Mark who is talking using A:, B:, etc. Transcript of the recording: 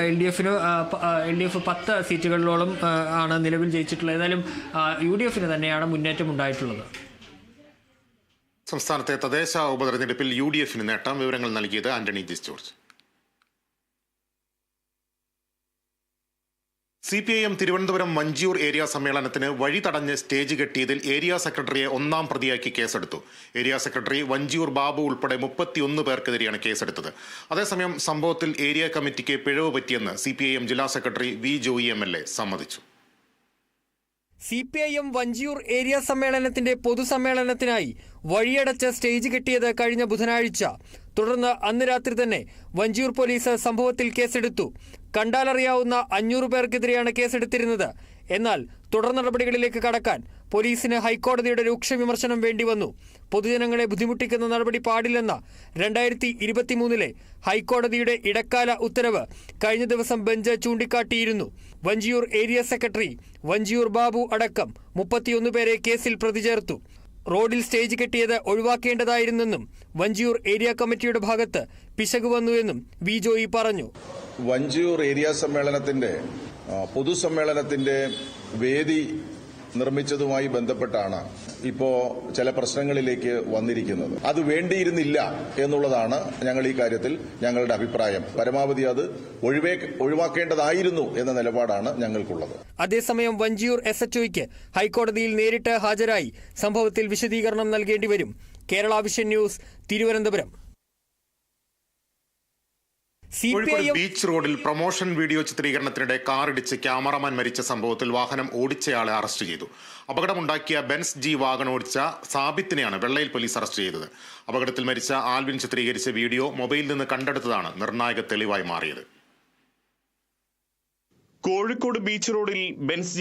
A: LDF 10 സീറ്റുകളിലോളം ആണ് നിലവിൽ ജയിച്ചിട്ടുള്ളത്. ഏതായാലും UDF തന്നെയാണ് മുന്നേറ്റം ഉണ്ടായിട്ടുള്ളത്.
B: സംസ്ഥാനത്തെ തദ്ദേശ ഉപതെരഞ്ഞെടുപ്പിൽ UDF നേട്ടം. വിവരങ്ങൾ നൽകിയത് Antony G George. CPIM Thiruvananthapuram Vanchiyoor area സമ്മേളനത്തിന് വഴി തടഞ്ഞ് സ്റ്റേജ് കെട്ടിയതിൽ ഏരിയ സെക്രട്ടറിയെ ഒന്നാം പ്രതിയാക്കി കേസെടുത്തു. ഏരിയ സെക്രട്ടറി വഞ്ചിയൂർ ബാബു ഉൾപ്പെടെ 31 പേർക്കെതിരെയാണ് കേസെടുത്തത്. അതേസമയം സംഭവത്തിൽ ഏരിയ കമ്മിറ്റിക്ക് പിഴവ് പറ്റിയെന്ന് CPIM ജില്ലാ സെക്രട്ടറി വി ജോയി MLA സമ്മതിച്ചു.
A: CPIM വഞ്ചിയൂർ ഏരിയ സമ്മേളനത്തിന്റെ പൊതുസമ്മേളനത്തിനായി വഴിയടച്ച് സ്റ്റേജ് കെട്ടിയത് കഴിഞ്ഞ ബുധനാഴ്ച. തുടർന്ന് അന്ന് രാത്രി തന്നെ വഞ്ചിയൂർ പോലീസ് സംഭവത്തിൽ കേസെടുത്തു. കണ്ടാലറിയാവുന്ന 500 പേർക്കെതിരെയാണ് കേസെടുത്തിരുന്നത്. എന്നാൽ തുടർ നടപടികളിലേക്ക് കടക്കാൻ പോലീസിന് ഹൈക്കോടതിയുടെ രൂക്ഷ വിമർശനം വേണ്ടിവന്നു. പൊതുജനങ്ങളെ ബുദ്ധിമുട്ടിക്കുന്ന നടപടി പാടില്ലെന്ന 2023 ഹൈക്കോടതിയുടെ ഇടക്കാല ഉത്തരവ് കഴിഞ്ഞ ദിവസം ബെഞ്ച് ചൂണ്ടിക്കാട്ടിയിരുന്നു. വഞ്ചിയൂർ ഏരിയ സെക്രട്ടറി വഞ്ചിയൂർ ബാബു അടക്കം 31 പേരെ കേസിൽ പ്രതി ചേർത്തു. റോഡിൽ സ്റ്റേജ് കെട്ടിയത് ഒഴിവാക്കേണ്ടതായിരുന്നെന്നും വഞ്ചിയൂർ ഏരിയ കമ്മിറ്റിയുടെ ഭാഗത്ത് പിശക് വന്നുവെന്നും വി ജോയി പറഞ്ഞു.
C: വഞ്ചിയൂർ ഏരിയ സമ്മേളനത്തിന്റെ പൊതുസമ്മേളനത്തിന്റെ വേദി നിർമ്മിച്ചതുമായി ബന്ധപ്പെട്ടാണ് ഇപ്പോൾ ചില പ്രശ്നങ്ങളിലേക്ക് വന്നിരിക്കുന്നത്. അത് വേണ്ടിയിരുന്നില്ല എന്നുള്ളതാണ് ഞങ്ങൾ ഈ കാര്യത്തിൽ ഞങ്ങളുടെ അഭിപ്രായം. പരമാവധി അത് ഒഴിവാക്കേണ്ടതായിരുന്നു എന്ന നിലപാടാണ് ഞങ്ങൾക്കുള്ളത്.
A: അതേസമയം വഞ്ചിയൂർ SHOയ്ക്ക് ഹൈക്കോടതിയിൽ നേരിട്ട് ഹാജരായി സംഭവത്തിൽ വിശദീകരണം നൽകേണ്ടി വരും. Kerala vision news, Thiruvananthapuram.
B: Kozhikode beach റോഡിൽ പ്രൊമോഷൻ വീഡിയോ ചിത്രീകരണത്തിനിടെ കാറിടിച്ച് ക്യാമറമാൻ മരിച്ച സംഭവത്തിൽ വാഹനം ഓടിച്ചയാളെ അറസ്റ്റ് ചെയ്തു. അപകടമുണ്ടാക്കിയ ബെൻസ് G വാഗൺ ഓടിച്ച സാബിത്തിനെയാണ് വെള്ളയിൽ പോലീസ് അറസ്റ്റ് ചെയ്തത്. അപകടത്തിൽ മരിച്ച ആൽവിൻ ചിത്രീകരിച്ച വീഡിയോ മൊബൈലിൽ നിന്ന് കണ്ടെടുത്തതാണ് നിർണായക തെളിവായി മാറിയത്.
D: കോഴിക്കോട് ബീച്ച് റോഡിൽ ബെൻസ്